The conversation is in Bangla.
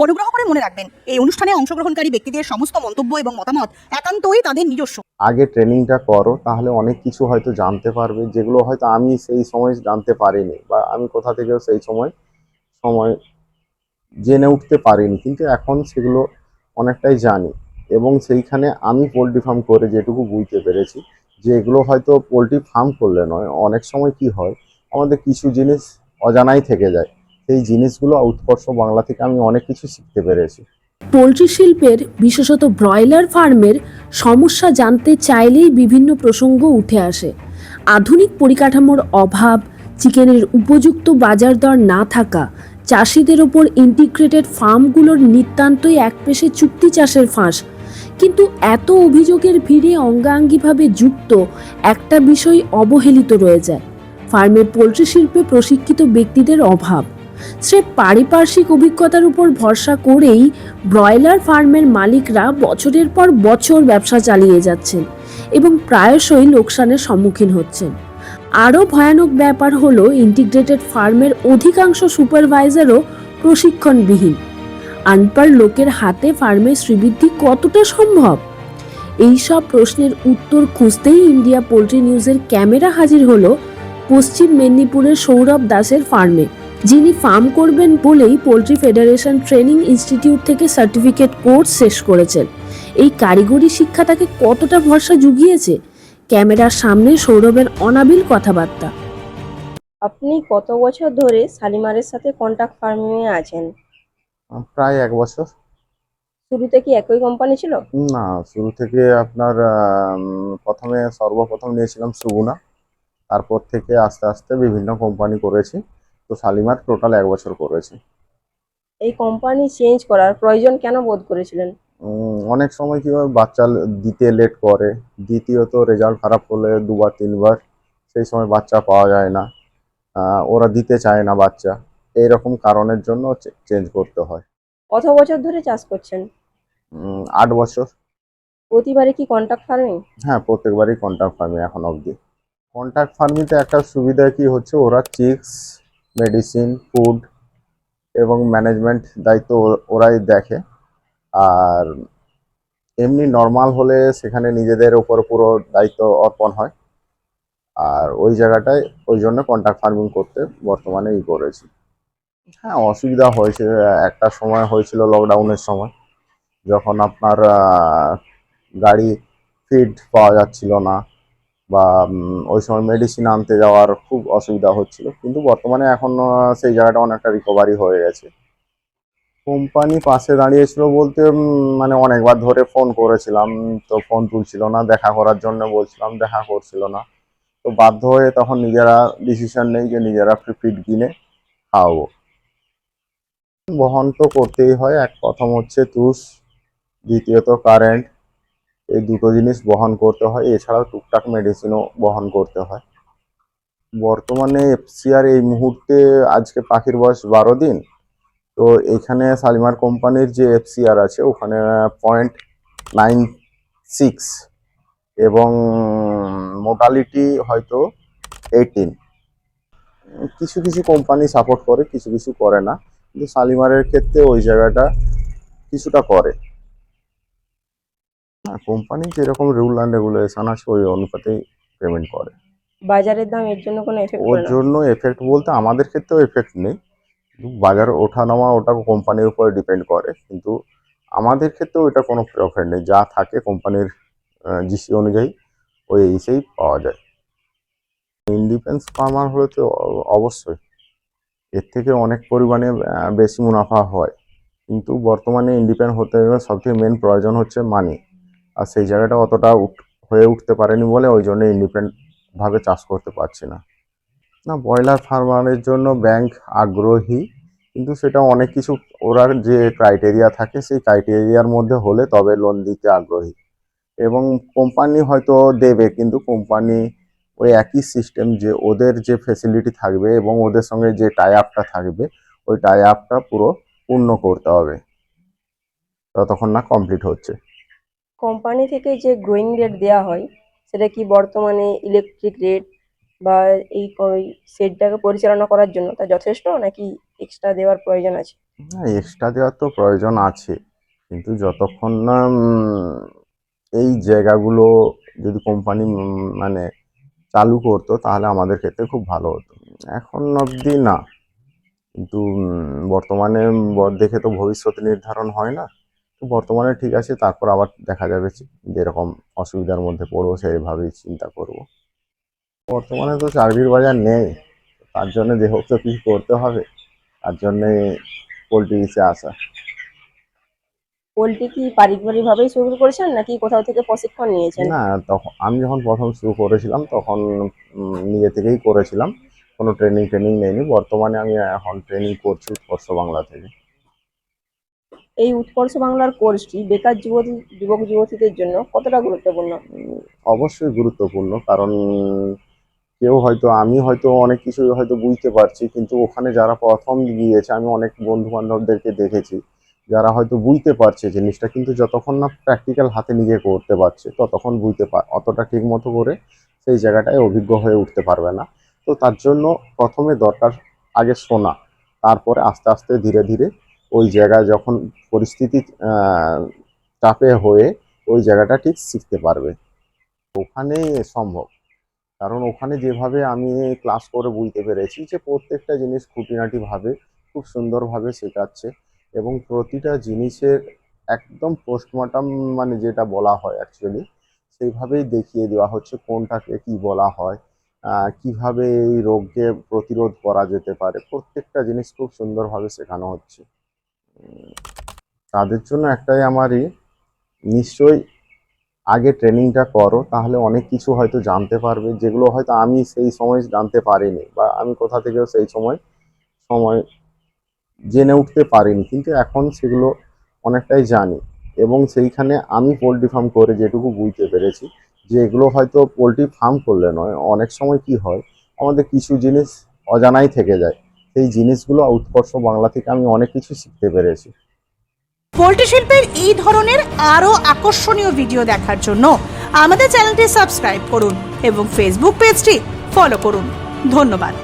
অনুগ্রহ করে মনে রাখবেন, এই অনুষ্ঠানে অংশগ্রহণকারী ব্যক্তিদের সমস্ত মন্তব্য এবং মতামত একান্তই তাদের নিজস্ব। আগে ট্রেনিংটা করো, তাহলে অনেক কিছু হয়তো জানতে পারবে, যেগুলো হয়তো আমি সেই সময় জানতে পারিনি, বা আমি কোথা থেকেও সেই সময় সময় জেনে উঠতে পারিনি, কিন্তু এখন সেগুলো অনেকটাই জানি। এবং সেইখানে আমি পোলট্রি ফার্ম করে যেটুকু বুঝতে পেরেছি, যে এগুলো হয়তো পোলট্রি ফার্ম করলে নয়, অনেক সময় কি হয়, আমাদের কিছু জিনিস অজানাই থেকে যায়। সেই জিনিসগুলো উৎকর্ষ বাংলা থেকে আমি অনেক কিছু শিখতে পেরেছি। পোলট্রি শিল্পের বিশেষত ব্রয়লার ফার্মের সমস্যা জানতে চাইলেই বিভিন্ন প্রসঙ্গ উঠে আসে। আধুনিক পরিকাঠামোর অভাব, চিকেনের উপযুক্ত বাজার দর না থাকা, চাষিদের ওপর ইন্টিগ্রেটেড ফার্মগুলোর নিতান্তই একপেশে চুক্তি চাষের ফাঁস। কিন্তু এত অভিযোগের ভিড়ে অঙ্গাঙ্গিভাবে যুক্ত একটা বিষয় অবহেলিত রয়ে যায়: ফার্মের পোলট্রি শিল্পে প্রশিক্ষিত ব্যক্তিদের অভাব। স্রেফ পারিপার্শ্বিক অভিজ্ঞতার উপর ভরসা করেই ব্রয়লার ফার্মের মালিকরা বছরের পর বছর ব্যবসা চালিয়ে যাচ্ছেন এবং প্রায়শই লোকসানের সম্মুখীন হচ্ছেন। আরও ভয়ানক ব্যাপার হলো, ইন্টিগ্রেটেড ফার্মের অধিকাংশ সুপারভাইজারও প্রশিক্ষণবিহীন। আনপাড় লোকের হাতে ফার্মের শ্রীবৃদ্ধি কতটা সম্ভব? এই সব প্রশ্নের উত্তর খুঁজতেই ইন্ডিয়া পোলট্রি নিউজের ক্যামেরা হাজির হলো পশ্চিম মেদিনীপুরের সৌরভ দাসের ফার্মে, যিনি ফার্ম করবেন বলেই পোলট্রি ফেডারেশন ট্রেনিং ইনস্টিটিউট থেকে সার্টিফিকেট কোর্স শেষ করেছেন। এই কারিগরি শিক্ষা তাকে কতটা ভরসা জুগিয়েছে? ক্যামেরার সামনে সৌরভের অনাবিল কথাবার্তা। আপনি কত বছর ধরে শালিমারের সাথে কন্ট্রাক্ট ফার্মিং এ আছেন? প্রায় 1 বছর। শুরুতে কি একই কোম্পানি ছিল? না, শুরু থেকে আপনার প্রথমে সর্বপ্রথম নিয়েছিলাম সুগুনা, তারপর থেকে আস্তে আস্তে বিভিন্ন কোম্পানি করেছি। তো শালিমার টোটাল 1 বছর করেছি। এই কোম্পানি চেঞ্জ করার প্রয়োজন কেন বোধ করেছিলেন? অনেক সময় কি হয়, বাচ্চা দিতে লেট করে, দ্বিতীয়ত রেজাল্ট খারাপ হলে 2 বার 3 বার সেই সময় বাচ্চা পাওয়া যায় না, ওরা দিতে চায় না বাচ্চা, এইরকম কারণের জন্য চেঞ্জ করতে হয়। কত বছর ধরে চাষ করছেন? 8 বছর। প্রতিবারে কি কন্ট্রাক্ট ফার্মিং? হ্যাঁ, প্রত্যেকবারই কন্ট্রাক্ট ফার্মিং এখন অবধি। কন্ট্রাক্ট ফার্মিংতে একটা সুবিধা কি হচ্ছে, ওরা চিক্স, মেডিসিন, ফুড এবং ম্যানেজমেন্ট দায়িত্ব ওরাই দেখে। আর এমনি নর্মাল হলে সেখানে নিজেদের ওপর পুরো দায়িত্ব অর্পণ হয়। আর ওই জায়গাটায় ওই জন্য কন্ট্রাক্ট ফার্মিং করতে বর্তমানে করেছি। হ্যাঁ, অসুবিধা হয়েছে। একটা সময় হয়েছিল লকডাউনের সময়, যখন আপনার গাড়ি ফিড পাওয়া যাচ্ছিল না, বা ওই সময় মেডিসিন আনতে যাওয়ার খুব অসুবিধা হচ্ছিল, কিন্তু বর্তমানে এখন সেই জায়গাটা অনেকটা রিকভারি হয়ে গেছে। কোম্পানি পাশে দাঁড়িয়েছিল বলতে মানে অনেকবার ধরে ফোন করেছিলাম, তো ফোন তুলছিল না, দেখা করার জন্য বলছিলাম, দেখা করছিল না। তো বাধ্য হয়ে তখন নিজেরা ডিসিশন নেই যে নিজেরা ফিড কিনে খাওয়াবো। বহন তো করতেই হয়, প্রথম হচ্ছে তুষ, দ্বিতীয়ত কারেন্ট, এই দুটো জিনিস বহন করতে হয়, এছাড়াও টুকটাক মেডিসিনও বহন করতে হয়। বর্তমানে এফসিআর এই মুহূর্তে, আজকে পাখির বয়স 12 দিন। তো এখানে শালিমার কোম্পানির যে এফসিআর আছে ওখানে 0.96, এবং মোটালিটি হয়তো 18। কিছু কিছু কোম্পানি সাপোর্ট করে, কিছু কিছু করে না, কিন্তু শালিমারের ক্ষেত্রে ওই জায়গাটা কিছুটা করে। কোম্পানি যেরকম রুল অ্যান্ড রেগুলেশন আছে ওই অনুপাতেই পেমেন্ট করে। বাজারের দাম এর জন্য কোনো এফেক্ট ওর করে না? জন্য এফেক্ট বলতে আমাদের ক্ষেত্রেও এফেক্ট নেই, বাজার ওঠা নামা ওটা কোম্পানির উপরে ডিপেন্ড করে, কিন্তু আমাদের ক্ষেত্রেও এটা কোনো প্রফিট নেই। যা থাকে কোম্পানির জিসি অনুযায়ী ওই হিসেবেই পাওয়া যায়। ইন্ডিপেন্ডেন্স ফার্মার হলে তো অবশ্যই এর থেকে অনেক পরিমাণে বেশি মুনাফা হয়, কিন্তু বর্তমানে ইন্ডিপেন্ডেন্ট হতে গেলে সবথেকে মেন প্রয়োজন হচ্ছে মানি, আর সেই জায়গাটা অতটা হয়ে উঠতে পারেনি বলে ওই জন্য ইন্ডিপেন্ডেন্টভাবে চাষ করতে পারছি না। না, ব্রয়লার ফার্মারের জন্য ব্যাংক আগ্রহী, কিন্তু সেটা অনেক কিছু, ওরা যে ক্রাইটেরিয়া থাকে সেই ক্রাইটেরিয়ার মধ্যে হলে তবে লোন দিতে আগ্রহী। এবং কোম্পানি হয়তো দেবে, কিন্তু কোম্পানি ওই একই সিস্টেম, যে ওদের যে ফেসিলিটি থাকবে এবং ওদের সঙ্গে যে টাই আপটা থাকবে, ওই টাই আপটা পুরো পূর্ণ করতে হবে, ততক্ষণ না কমপ্লিট হচ্ছে। কোম্পানি থেকে যে গ্রোয়িং রেট দেওয়া হয়, সেটা কি বর্তমানে ইলেকট্রিক রেট বা এই সেটটাকে পরিচালনা করার জন্য তা যথেষ্ট, নাকি এক্সট্রা দেওয়ার প্রয়োজন আছে? হ্যাঁ, এক্সট্রা দেওয়ার তো প্রয়োজন আছে, কিন্তু যতক্ষণ না এই জায়গাগুলো যদি কোম্পানি মানে চালু করতো তাহলে আমাদের ক্ষেত্রে খুব ভালো হতো। এখন অবধি না, কিন্তু বর্তমানে দেখে তো ভবিষ্যৎ নির্ধারণ হয় না। তো বর্তমানে ঠিক আছে, তারপর আবার দেখা যাবে যেরকম অসুবিধার মধ্যে পড়বো সেইভাবেই চিন্তা করব। বর্তমানে তো চাকরির বাজার নেই, তার জন্য যে হোক তো কিছু করতে হবে, তার জন্যে পলিটিক্সে আসা। পোলট্রি কি পারিবারিকভাবেই শুরু করেছেন নাকি কোথাও থেকে প্রশিক্ষণ নিয়েছেন? না, তখন আমি যখন প্রথম শুরু করেছিলাম তখন নিজে থেকেই করেছিলাম, কোনো ট্রেনিং নেইনি। বর্তমানে আমি এখন ট্রেনিং করছি উৎকর্ষ বাংলা থেকে। এই উৎকর্ষ বাংলার কোর্সটি বেকার যুবক যুবতীদের জন্য কতটা গুরুত্বপূর্ণ? অবশ্যই গুরুত্বপূর্ণ, কারণ আমি হয়তো অনেক কিছু হয়তো বুঝতে পারছি, কিন্তু ওখানে যারা প্রথম গিয়েছে আমি অনেক বন্ধু বান্ধবদেরকে দেখেছি যারা হয়তো বুঝতে পারছে জিনিসটা, কিন্তু যতক্ষণ না প্র্যাকটিক্যাল হাতে নিজে করতে পারছে ততক্ষণ অতটা ঠিক মতো করে সেই জায়গাটায় অভিজ্ঞ হয়ে উঠতে পারবে না। তো তার জন্য প্রথমে দরকার আগে শোনা, তারপরে আস্তে আস্তে ধীরে ধীরে ওই জায়গায় যখন পরিস্থিতি চাপে হয়ে ওই জায়গাটা ঠিক শিখতে পারবে। ওখানেই সম্ভব, কারণ ওখানে যেভাবে আমি ক্লাস করে বুঝতে পেরেছি যে প্রত্যেকটা জিনিস খুঁটিনাটিভাবে খুব সুন্দরভাবে শেখাচ্ছে, এবং প্রতিটা জিনিসের একদম পোস্টমর্টম মানে যেটা বলা হয় অ্যাকচুয়ালি সেইভাবেই দেখিয়ে দেওয়া হচ্ছে কোনটাকে কি বলা হয়, কিভাবে এই রোগকে প্রতিরোধ করা যেতে পারে, প্রত্যেকটা জিনিস খুব সুন্দরভাবে শেখানো হচ্ছে। তাদের জন্য একটাই আমারই, নিশ্চয়ই আগে ট্রেনিংটা করো, তাহলে অনেক কিছু হয়তো জানতে পারবে যেগুলো হয়তো আমি সেই সময় জানতে পারিনি, বা আমি কোথা থেকেও সেই সময় সময় জেনে উঠতে পারিনি, কিন্তু এখন সেগুলো অনেকটাই জানি। এবং সেইখানে আমি পোলট্রি ফার্ম করে যেটুকু বুঝতে পেরেছি যে এগুলো হয়তো পোলট্রি ফার্ম করলে নয়, অনেক সময় কি হয় আমাদের কিছু জিনিস অজানাই থেকে যায়, সেই জিনিসগুলো উৎকর্ষ বাংলা থেকে আমি অনেক কিছু শিখতে পেরেছি। পোল্ট্রি শিল্পের এই ধরনের আরও আকর্ষণীয় ভিডিও দেখার জন্য আমাদের চ্যানেলটি সাবস্ক্রাইব করুন এবং ফেসবুক পেজটি ফলো করুন। ধন্যবাদ।